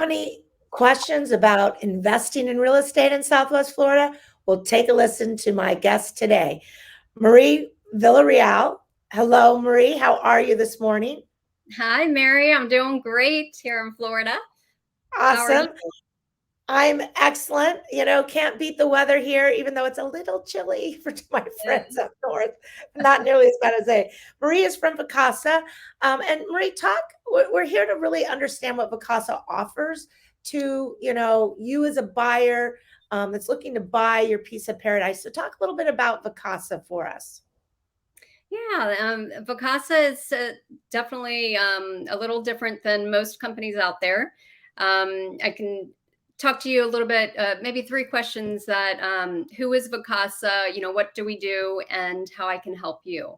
Any questions about investing in real estate in Southwest Florida? We'll take a listen to my guest today, Marie Villareal. Hello, Marie. How are you this morning? Hi, Mary. I'm doing great here in Florida. How are you? Awesome. I'm excellent. Can't beat the weather here, even though it's a little chilly for my friends up north. Not nearly as bad as they. Marie is from Vacasa. And Marie, we're here to really understand what Vacasa offers to, you as a buyer that's looking to buy your piece of paradise. So talk a little bit about Vacasa for us. Yeah, Vicasa is definitely a little different than most companies out there. I can talk to you a little bit, maybe three questions that who is Vicasa, what do we do, and how I can help you.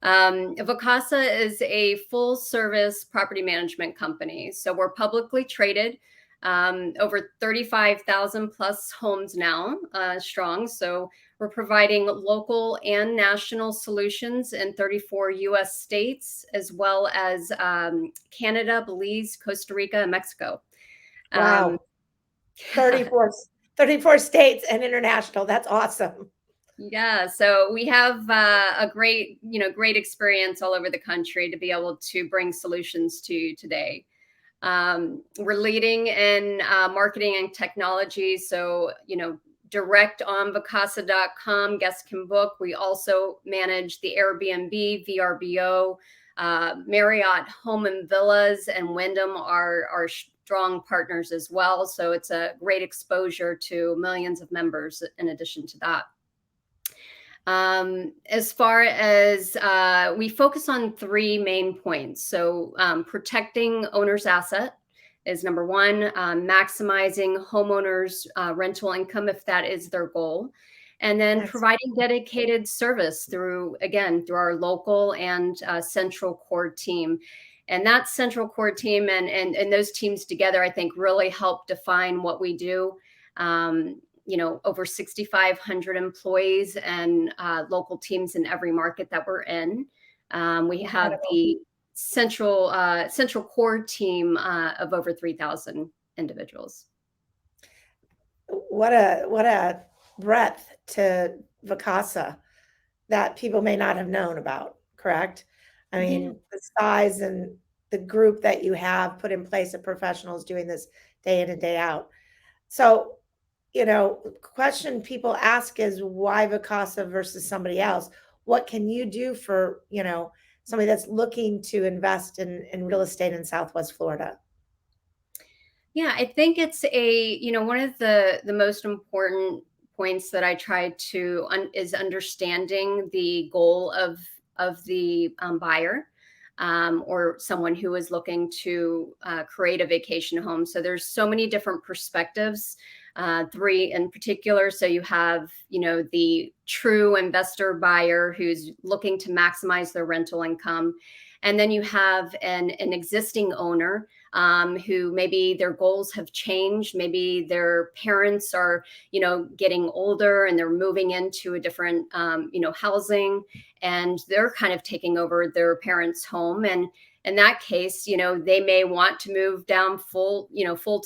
Vicasa is a full service property management company. So we're publicly traded, over 35,000 plus homes now strong. So we're providing local and national solutions in 34 US states, as well as Canada, Belize, Costa Rica, and Mexico. Wow. 34, 34 states and international. That's awesome. Yeah, so we have a great experience all over the country to be able to bring solutions to you today. We're leading in marketing and technology. So, direct on Vacasa.com, guests can book. We also manage the Airbnb, VRBO, Marriott Home and Villas, and Wyndham are strong partners as well. So it's a great exposure to millions of members in addition to that. As far as we focus on three main points. So protecting owner's asset is number one, maximizing homeowners' rental income if that is their goal. And then providing dedicated service through our local and central core team. And that central core team and those teams together, I think, really help define what we do. Over 6,500 employees and local teams in every market that we're in. We have the central core team of over 3,000 individuals. What a breadth to Vacasa that people may not have known about, correct? I mean, the size and the group that you have put in place of professionals doing this day in and day out. So, question people ask is why Vicasa versus somebody else? What can you do for, somebody that's looking to invest in real estate in Southwest Florida? Yeah, I think it's one of the most important points that I try to is understanding the goal of the buyer. Or someone who is looking to create a vacation home. So there's so many different perspectives, three in particular. So you have, the true investor buyer who's looking to maximize their rental income. And then you have an existing owner who maybe their goals have changed. Maybe their parents are, getting older and they're moving into a different, housing, and they're kind of taking over their parents' home. And in that case, they may want to move down full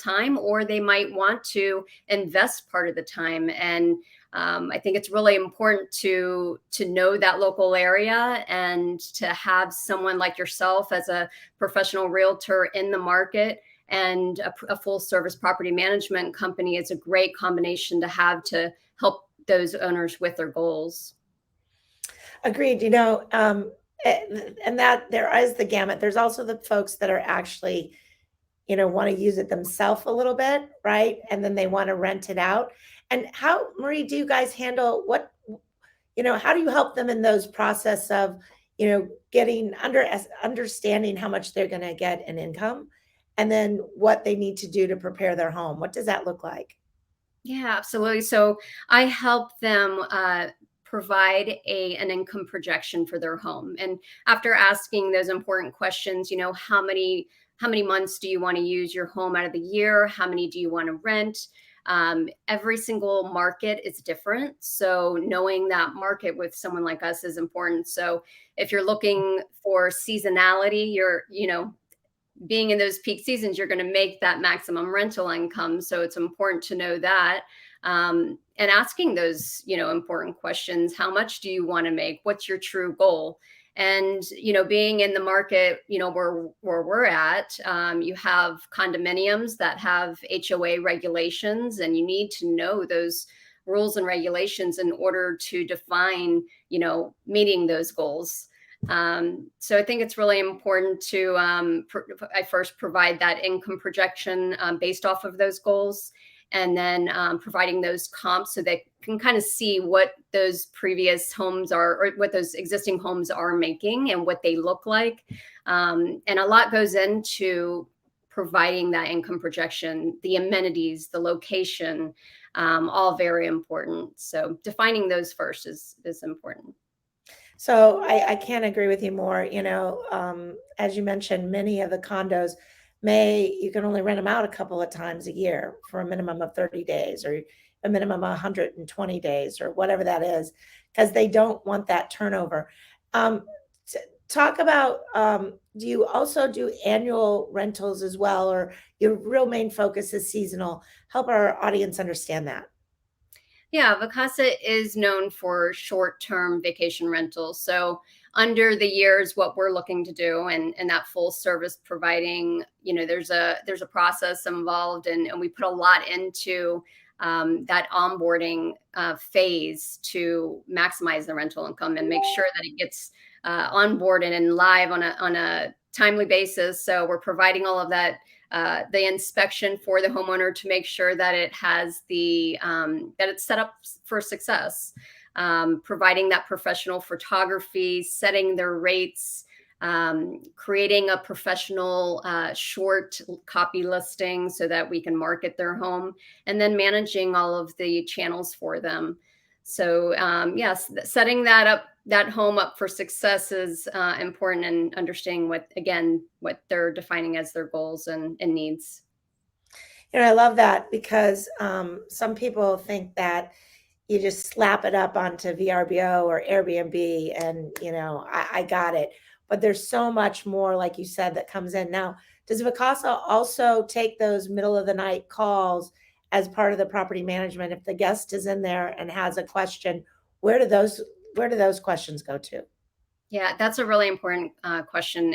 time, or they might want to invest part of the time. And I think it's really important to know that local area and to have someone like yourself as a professional realtor in the market, and a full service property management company is a great combination to have to help those owners with their goals. Agreed. And that there is the gamut. There's also the folks that are actually, want to use it themselves a little bit, right? And then they want to rent it out. And how, Marie, do you guys handle how do you help them in those process of, getting understanding how much they're going to get in income, and then what they need to do to prepare their home? What does that look like? Yeah, absolutely. So I help them provide an income projection for their home. And after asking those important questions, how many months do you want to use your home out of the year? How many do you want to rent? Every single market is different. So knowing that market with someone like us is important. So if you're looking for seasonality, being in those peak seasons, you're going to make that maximum rental income. So it's important to know that. And asking those, important questions. How much do you want to make? What's your true goal? And, being in the market, where we're at, you have condominiums that have HOA regulations, and you need to know those rules and regulations in order to define, meeting those goals. So I think it's really important to, I first provide that income projection based off of those goals, and then providing those comps so they can kind of see what those previous homes are, or what those existing homes are making and what they look like. And a lot goes into providing that income projection, the amenities, the location, all very important. So defining those first is important. So I can't agree with you more. As you mentioned, many of the condos you can only rent them out a couple of times a year for a minimum of 30 days or a minimum of 120 days or whatever that is, because they don't want that turnover. Talk about, do you also do annual rentals as well, or your real main focus is seasonal? Help our audience understand that. Yeah, Vacasa is known for short-term vacation rentals. So under the years, what we're looking to do, and that full service providing, there's a process involved, and we put a lot into that onboarding phase to maximize the rental income and make sure that it gets onboarded and live on a timely basis. So we're providing all of that, the inspection for the homeowner to make sure that it has that it's set up for success. Providing that professional photography, setting their rates, creating a professional short copy listing so that we can market their home, and then managing all of the channels for them. So yes, setting that home up for success is important, and understanding what they're defining as their goals and needs. I love that because some people think that you just slap it up onto VRBO or Airbnb and, I got it. But there's so much more, like you said, that comes in. Now, does Vicasa also take those middle of the night calls as part of the property management? If the guest is in there and has a question, where do those questions go to? Yeah, that's a really important question,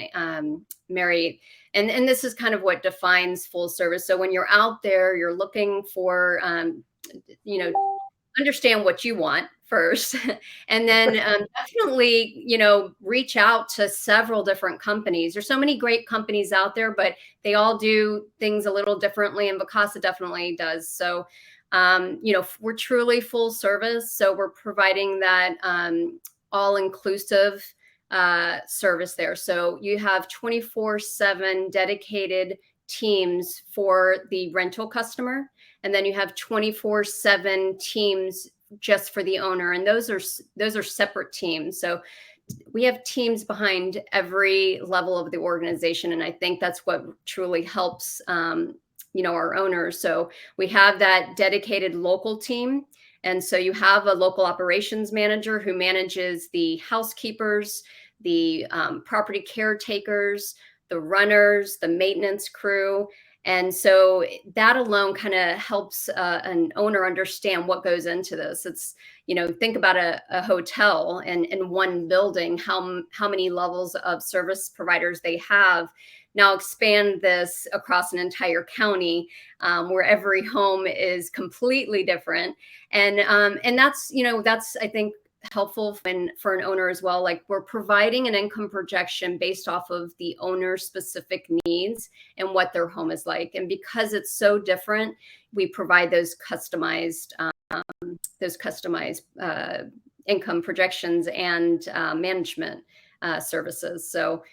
Mary. And this is kind of what defines full service. So when you're out there, you're looking for, understand what you want first, and then definitely, reach out to several different companies. There's so many great companies out there, but they all do things a little differently, and Vacasa definitely does. So, we're truly full service. So we're providing that all-inclusive service there. So you have 24/7 dedicated teams for the rental customer, and then you have 24/7 teams just for the owner, and those are separate teams. So we have teams behind every level of the organization, and I think that's what truly helps our owners. So we have that dedicated local team, and so you have a local operations manager who manages the housekeepers, the property caretakers, the runners, the maintenance crew. And so that alone kind of helps an owner understand what goes into this. It's, think about a hotel and in one building, how many levels of service providers they have. Now expand this across an entire county, where every home is completely different. And that's, I think, helpful for an owner as well. Like, we're providing an income projection based off of the owner's specific needs and what their home is like. And because it's so different, we provide those customized income projections and management services. So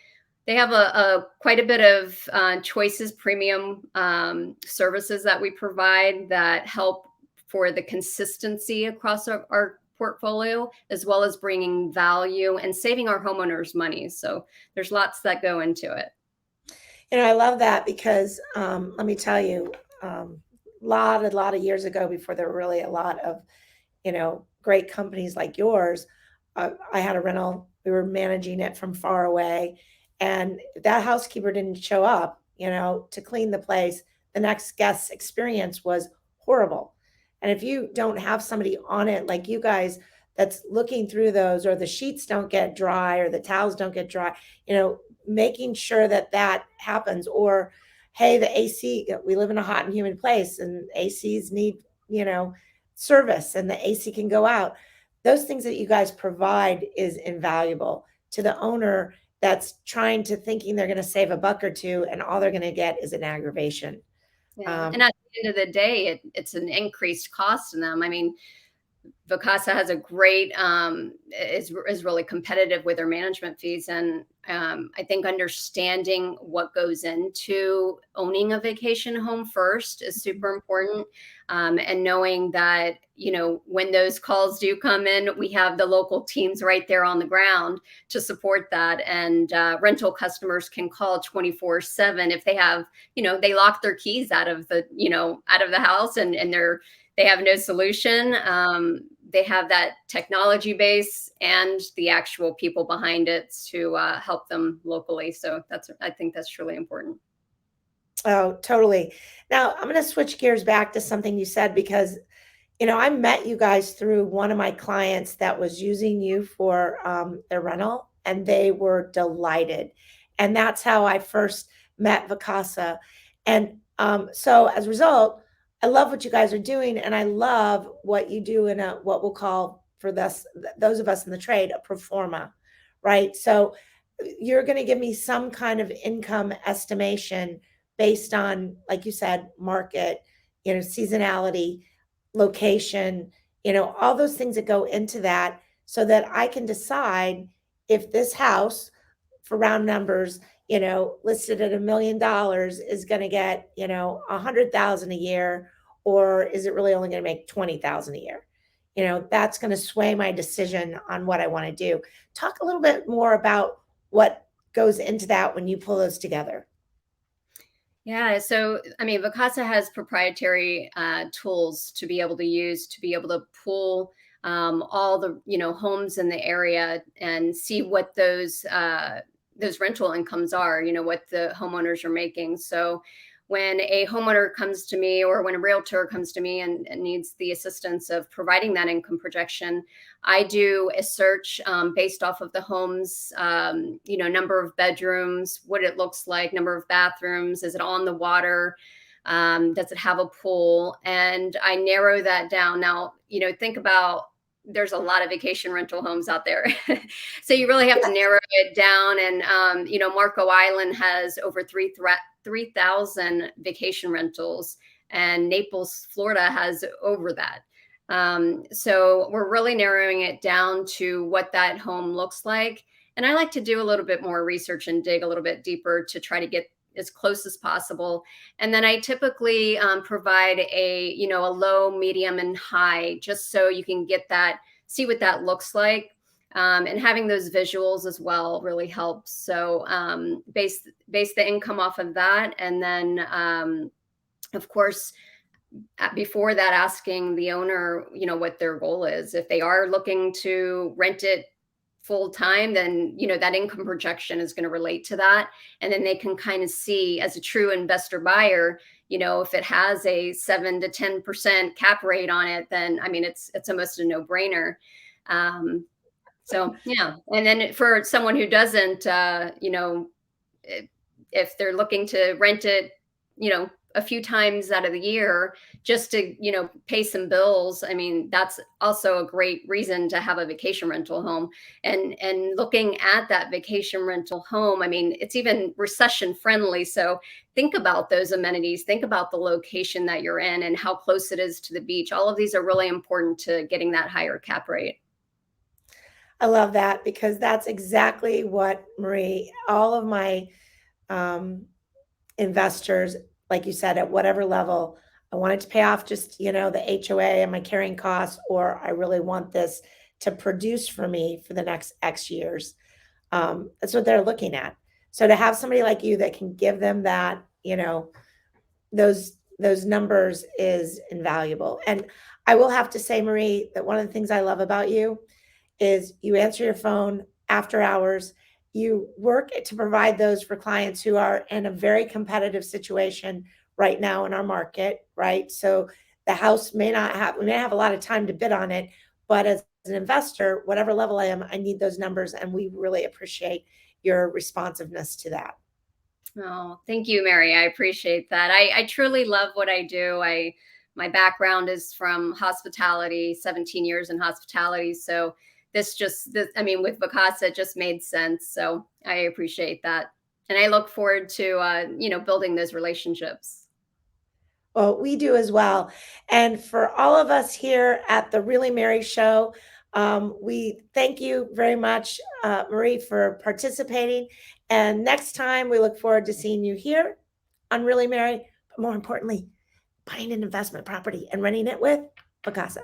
they have quite a bit of choices, premium services that we provide that help for the consistency across our portfolio, as well as bringing value and saving our homeowners money. So there's lots that go into it. I love that because let me tell you, a lot of years ago, before there were really a lot of, great companies like yours, I had a rental. We were managing it from far away, and if that housekeeper didn't show up, to clean the place, the next guest's experience was horrible. And if you don't have somebody on it like you guys that's looking through those, or the sheets don't get dry or the towels don't get dry, making sure that that happens. Or, hey, the AC, we live in a hot and humid place and ACs need, service, and the AC can go out. Those things that you guys provide is invaluable to the owner that's trying to thinking they're going to save a buck or two, and all they're going to get is an aggravation. Yeah. And at the end of the day, it's an increased cost to them. I mean, Vacasa has a great is really competitive with their management fees, and I think understanding what goes into owning a vacation home first is super important, and knowing that when those calls do come in, we have the local teams right there on the ground to support that, and rental customers can call 24/7 if they have they lock their keys out of the out of the house, and they have no solution. They have that technology base and the actual people behind it to help them locally. So I think that's really important. Oh, totally. Now I'm going to switch gears back to something you said, because, I met you guys through one of my clients that was using you for their rental, and they were delighted. And that's how I first met Vicasa. And so as a result, I love what you guys are doing, and I love what you do in what we'll call, for those of us in the trade, a pro forma, right? So you're going to give me some kind of income estimation based on, like you said, market, seasonality, location, all those things that go into that, so that I can decide if this house, for round numbers, listed at $1 million, is going to get, 100,000 a year, or is it really only going to make 20,000 a year? That's going to sway my decision on what I want to do. Talk a little bit more about what goes into that when you pull those together. Yeah, so I mean, Vicasa has proprietary tools to be able to use to be able to pull all the homes in the area and see what those rental incomes are. What the homeowners are making. So when a homeowner comes to me, or when a realtor comes to me and needs the assistance of providing that income projection, I do a search based off of the home's, number of bedrooms, what it looks like, number of bathrooms, is it on the water, does it have a pool, and I narrow that down. Now, think about, there's a lot of vacation rental homes out there. So you really have to narrow it down. And, Marco Island has over 3,000 vacation rentals, and Naples, Florida has over that. So we're really narrowing it down to what that home looks like. And I like to do a little bit more research and dig a little bit deeper to try to get as close as possible. And then I typically provide a low, medium, and high, just so you can see what that looks like. And having those visuals as well really helps. So base the income off of that. And then, of course, before that, asking the owner, what their goal is. If they are looking to rent it full time, then that income projection is going to relate to that, and then they can kind of see, as a true investor buyer, if it has a 7 to 10% cap rate on it, then I mean it's almost a no-brainer. So yeah, and then for someone who doesn't, if they're looking to rent it, a few times out of the year, just to pay some bills, I mean that's also a great reason to have a vacation rental home. And looking at that vacation rental home, I mean it's even recession friendly. So think about those amenities, think about the location that you're in and how close it is to the beach. All of these are really important to getting that higher cap rate. I love that, because that's exactly what, Marie, all of my investors, like you said, at whatever level, I wanted to pay off just, the HOA and my carrying costs, or I really want this to produce for me for the next X years. That's what they're looking at. So to have somebody like you that can give them that, those numbers is invaluable. And I will have to say, Marie, that one of the things I love about you is you answer your phone after hours, you work to provide those for clients who are in a very competitive situation right now in our market, right? So the house we may have a lot of time to bid on it, but as an investor, whatever level I am, I need those numbers, and we really appreciate your responsiveness to that. Oh, thank you, Mary. I appreciate that. I truly love what I do. My background is from hospitality, 17 years in hospitality. So I mean, with Vicasa, it just made sense. So I appreciate that. And I look forward to, building those relationships. Well, we do as well. And for all of us here at the Really Mary Show, we thank you very much, Marie, for participating. And next time, we look forward to seeing you here on Really Mary, but more importantly, buying an investment property and renting it with Vacasa.